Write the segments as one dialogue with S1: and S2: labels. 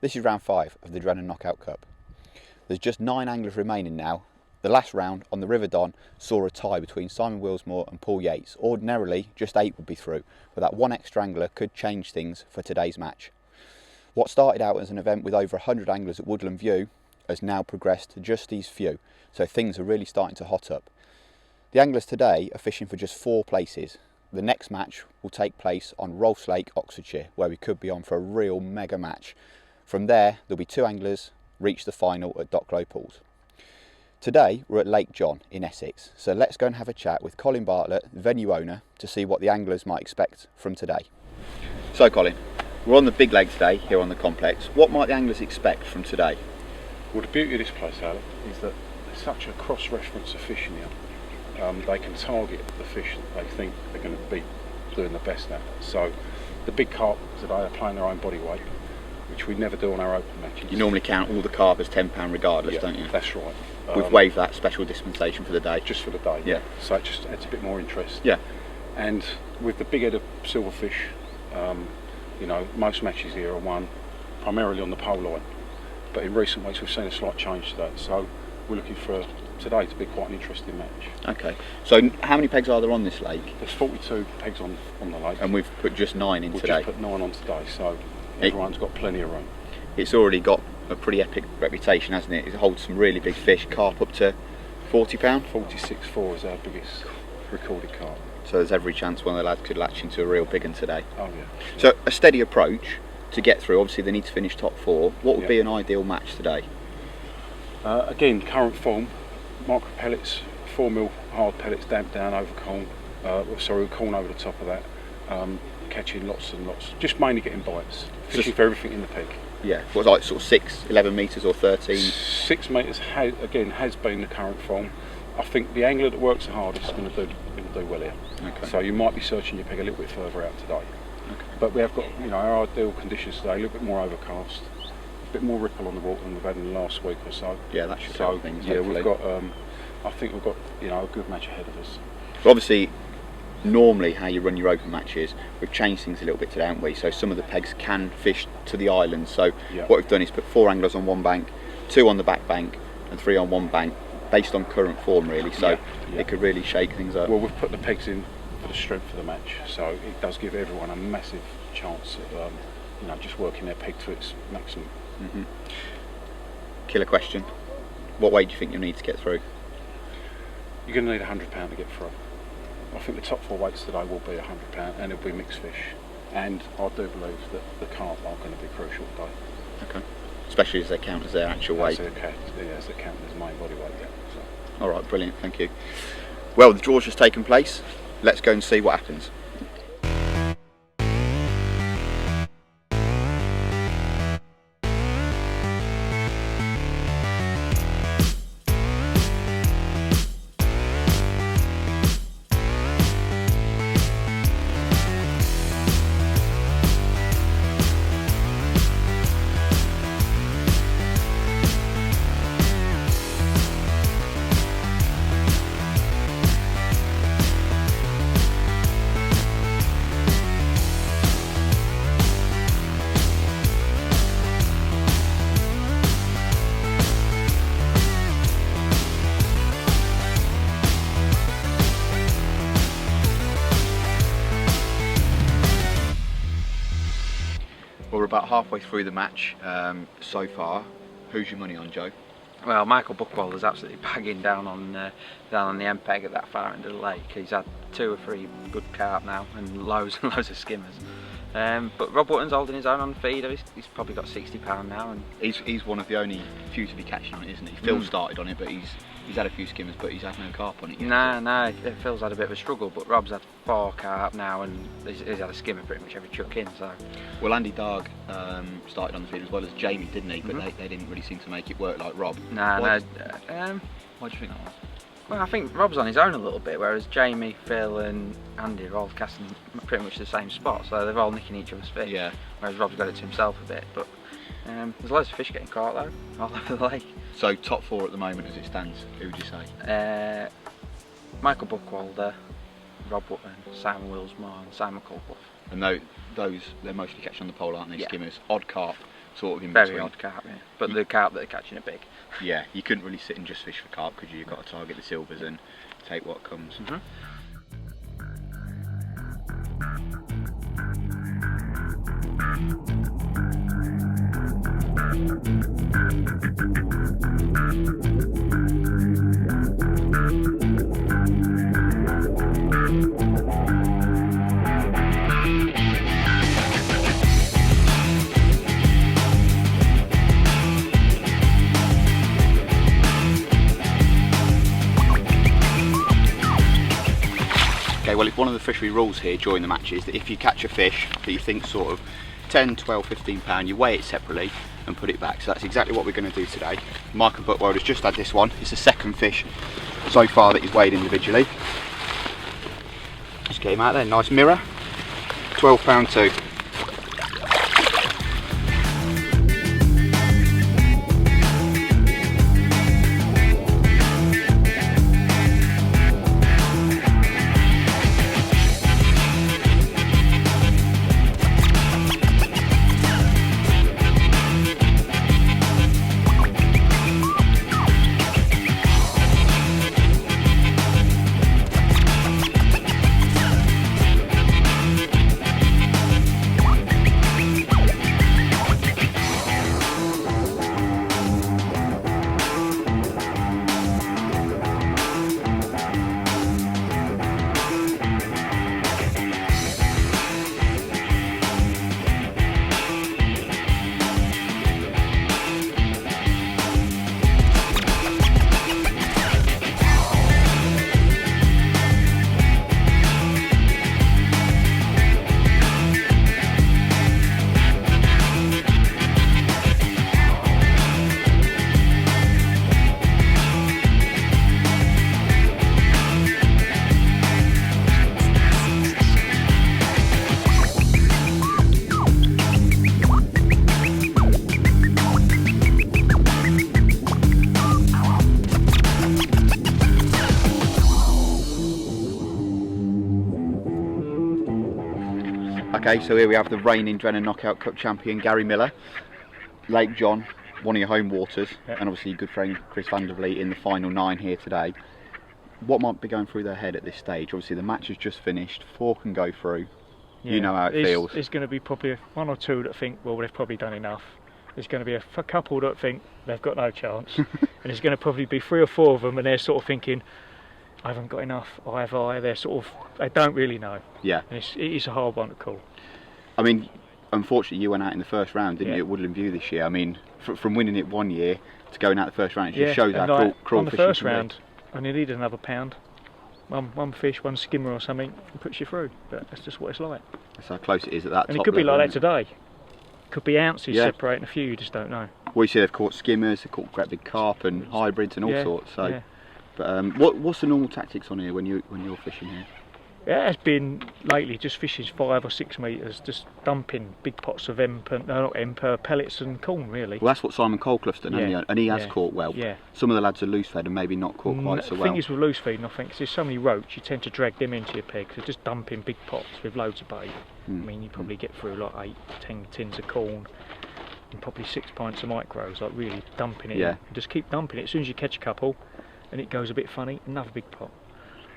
S1: This is round 5 of the Drennan Knockout Cup. There's just 9 anglers remaining now. The last round on the River Don saw a tie between Simon Willsmore and Paul Yates. Ordinarily, just 8 would be through, but that one extra angler could change things for today's match. What started out as an event with over 100 anglers at Woodland View has now progressed to just these few, so things are really starting to hot up. The anglers today are fishing for just 4 places. The next match will take place on Rolfs Lake, Oxfordshire, where we could be on for a real mega match. From there, there'll be 2 anglers reach the final at Docklow Pools. Today, we're at Lake John in Essex, so let's go and have a chat with Colin Bartlett, venue owner, to see what the anglers might expect from today. So Colin, we're on the big lake today here on the complex. What might the anglers expect from today?
S2: Well, the beauty of this place, Alec, is that there's such a cross-reference of fishing here. They can target the fish that they think they're going to be doing the best at. So the big carp today are playing their own body weight, which we never do on our open matches.
S1: You normally count all the carp as £10 regardless,
S2: Yeah,
S1: don't you?
S2: That's right.
S1: We've waived that special dispensation for the day.
S2: Just for the day,
S1: Yeah.
S2: So it just adds a bit more interest.
S1: Yeah.
S2: And with the big head of silverfish, you know, most matches here are won primarily on the pole line. But in recent weeks we've seen a slight change to that. So we're looking for today to be quite an interesting match.
S1: Okay. So how many pegs are there on this lake?
S2: There's 42 pegs on the lake.
S1: And we've put just 9 in
S2: We've
S1: today.
S2: just put 9 on today, so everyone's got plenty of room.
S1: It's already got a pretty epic reputation, hasn't it? It holds some really big fish, carp up to £40.
S2: 46.4 is our biggest recorded carp.
S1: So there's every chance one of the lads could latch into a real big one today.
S2: Oh yeah.
S1: So a steady approach to get through. Obviously they need to finish top 4. What would
S2: Yeah.
S1: be an ideal match today?
S2: Again, current form, micro pellets, 4mm hard pellets damped down over corn, with corn over the top of that, catching lots and lots, just mainly getting bites, fishing for everything in the peg.
S1: Yeah, what's like sort of 6, 11 metres or 13?
S2: 6 metres has been the current form. I think the angler that works the hardest is going to do well here.
S1: Okay.
S2: So you might be searching your peg a little bit further out today.
S1: Okay.
S2: But we have got, you know, our ideal conditions today, a little bit more overcast, a bit more ripple on the water than we've had in the last week or so.
S1: Yeah, that should
S2: So
S1: help things.
S2: yeah,
S1: hopefully.
S2: we've got. I think we've got, you know, a good match ahead of us.
S1: Well, obviously, normally how you run your open matches, we've changed things a little bit today, haven't we? So some of the pegs can fish to the island. So
S2: Yeah.
S1: what we've done is put 4 anglers on one bank, 2 on the back bank, and 3 on one bank, based on current form, really. So
S2: Yeah.
S1: it could really shake things up.
S2: Well, we've put the pegs in for the strength of the match, so it does give everyone a massive chance of, you know, just working their peg to its maximum.
S1: Mm-hmm. Killer question. What weight do you think you'll need to get through?
S2: You're going to need £100 to get through. I think the top 4 weights today will be £100, and it'll be mixed fish. And I do believe that the carp are going to be crucial today.
S1: Okay. Especially as they count as their actual weight.
S2: As they count as main body weight. Yeah. So.
S1: All right, brilliant, thank you. Well, the draw's just taken place. Let's go and see what happens. Well, we're about halfway through the match so far. Who's your money on, Joe?
S3: Well, Michael Buckwalder's absolutely bagging down on the end peg at that far end of the lake. He's had 2 or 3 good carp now and loads and loads of skimmers. But Rob Wotton's holding his own on the feeder. He's probably got £60 now, and
S1: He's one of the only few to be catching on it, isn't he? Phil started on it, but he's had a few skimmers, but he's had no carp on it yet.
S3: no, Phil's had a bit of a struggle, but Rob's had 4 carp now, and he's had a skimmer pretty much every chuck in. So
S1: Well, Andy Darg started on the feed as well as Jamie, didn't he? But they didn't really seem to make it work like Rob. Why do you think that was?
S3: Well, I think Rob's on his own a little bit, whereas Jamie, Phil and Andy are all casting pretty much the same spot, so they're all nicking each other's fish.
S1: Yeah.
S3: Whereas Rob's got it to himself a bit, but there's loads of fish getting caught though, all over the lake.
S1: So top 4 at the moment as it stands, who would you say?
S3: Michael Buckwalder, Rob Wotton, Simon Willsmore and Simon Culclough.
S1: And those, they're mostly catching on the pole, aren't they,
S3: Yeah.
S1: skimmers? Odd carp sort of in
S3: Very
S1: between.
S3: odd carp, yeah. But the carp that they're catching are big.
S1: Yeah, you couldn't really sit and just fish for carp because you've got to target the silvers and take what comes. Okay, well, it's one of the fishery rules here during the matches that if you catch a fish that you think sort of 10, 12, 15 pound, you weigh it separately and put it back. So that's exactly what we're going to do today. Michael Buttwell has just had this one. It's the second fish so far that he's weighed individually. Just get him out there, nice mirror. 12 pound too. Okay, so here we have the reigning Drennan Knockout Cup champion Gary Miller, Lake John, one of your home waters, and obviously your good friend Chris van der Vliet in the final 9 here today. What might be going through their head at this stage? Obviously the match has just finished, 4 can go through, you know how it feels.
S4: There's going to be probably 1 or 2 that think, well, they've probably done enough. There's going to be a couple that think they've got no chance, and there's going to probably be 3 or 4 of them, and they're sort of thinking, I haven't got enough, I have I. They're sort of, they don't really know.
S1: Yeah.
S4: And it is a hard one to call.
S1: I mean, unfortunately you went out in the first round, didn't you, at Woodland View this year? I mean, from winning it one year to going out the first round, it just shows how cruel
S4: on the
S1: fishing
S4: first
S1: can be.
S4: round, I only needed another pound. One fish, 1 skimmer or something, and puts you through. But that's just what it's like.
S1: That's how close it is at that
S4: And
S1: top
S4: it could be
S1: level,
S4: like that
S1: isn't it?
S4: today. Could be ounces separating a few, you just don't know.
S1: Well, you see they've caught skimmers, they've caught great big carp and hybrids and all sorts. So,
S4: yeah.
S1: but what's the normal tactics on here when you're fishing here?
S4: Yeah, it's been lately just fishing 5 or 6 metres, just dumping big pots of pellets and corn, really.
S1: Well, that's what Simon Colclough's done, hasn't he? And he has caught well.
S4: Yeah.
S1: Some of the lads are loose fed and maybe not caught quite so
S4: The
S1: well.
S4: thing is with loose feeding, I think, 'cause there's so many roach, you tend to drag them into your peg, 'cause they're just dumping big pots with loads of bait. I mean, you probably get through like 8, 10 tins of corn and probably 6 pints of micros, like really dumping it in. And just keep dumping it. As soon as you catch a couple and it goes a bit funny, another big pot.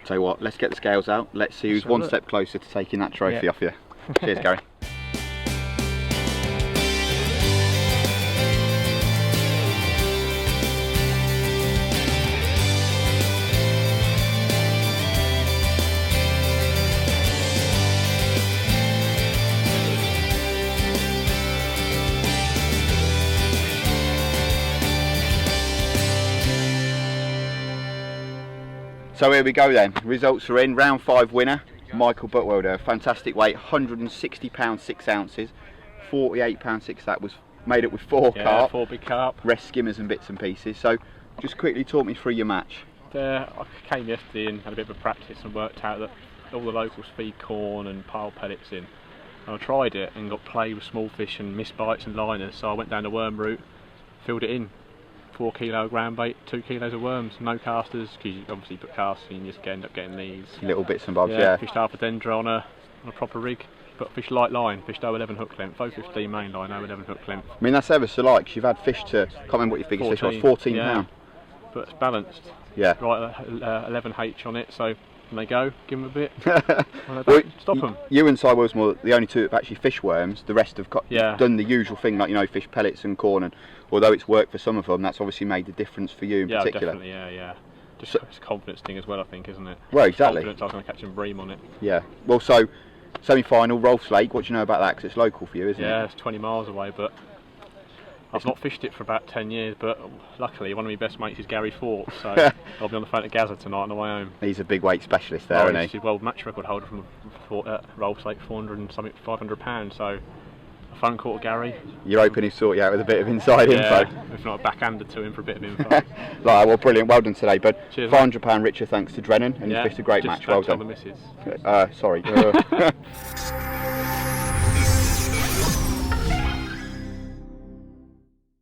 S1: Tell you what, let's get the scales out. Let's see who's one step closer to taking that trophy off you. Cheers, Gary. So here we go then, results are in. Round 5 winner, Michael Buttwell there. Fantastic weight, £160 6 ounces, £48 that was made up with 4 carp.
S5: 4 big carp.
S1: Rest skimmers and bits and pieces. So just quickly talk me through your match.
S5: I came yesterday and had a bit of a practice and worked out that all the locals feed corn and pile pellets in. And I tried it and got played with small fish and missed bites and liners, so I went down the worm route, filled it in. 4 kilo ground bait, 2 kilos of worms, no casters, because you obviously put casters and you just end up getting these
S1: Little bits and bobs,
S5: fished half a dendron on a proper rig. but I fished light line, fished 011 hook length, 015 main line, 011 hook length.
S1: I mean, that's ever so light, 'cause you've had fish to, can't remember what your biggest fish was, 14
S5: yeah.
S1: pound.
S5: But it's balanced.
S1: Yeah.
S5: Right, 11H on it, so when they go, give them a bit.
S1: Well,
S5: Stop them.
S1: You and Si Wilsmore, the only two that have actually fished worms. The rest have
S5: Yeah.
S1: done the usual thing, like, you know, fish pellets and corn. And although it's worked for some of them, that's obviously made the difference for you in particular.
S5: Definitely, yeah. Just
S1: So-
S5: it's a confidence thing as well, I think, isn't it?
S1: Well, exactly.
S5: Confidence I was going to catch some bream on it.
S1: Yeah. Well, so semi-final, Rolfs Lake. What do you know about that? Because it's local for you, isn't it?
S5: Yeah, it's 20 miles away, but I've not fished it for about 10 years, but luckily one of my best mates is Gary Fort, so I'll be on the phone to Gaza tonight on the way home.
S1: He's a big weight specialist there, isn't
S5: He's
S1: he?
S5: a world match record holder from Rolfs Lake, 400 and something, 500 pounds, so a phone call to Gary.
S1: You're hoping he'll sort you out with a bit of inside
S5: Yeah,
S1: info.
S5: if not backhanded to him for a bit of info.
S1: Right, well, brilliant. Well done today, bud.
S5: Cheers,
S1: £500 richer thanks to Drennan, and
S5: Yeah,
S1: you've fished a great
S5: just
S1: match. Well
S5: thanks to all
S1: done.
S5: the missus.
S1: Sorry.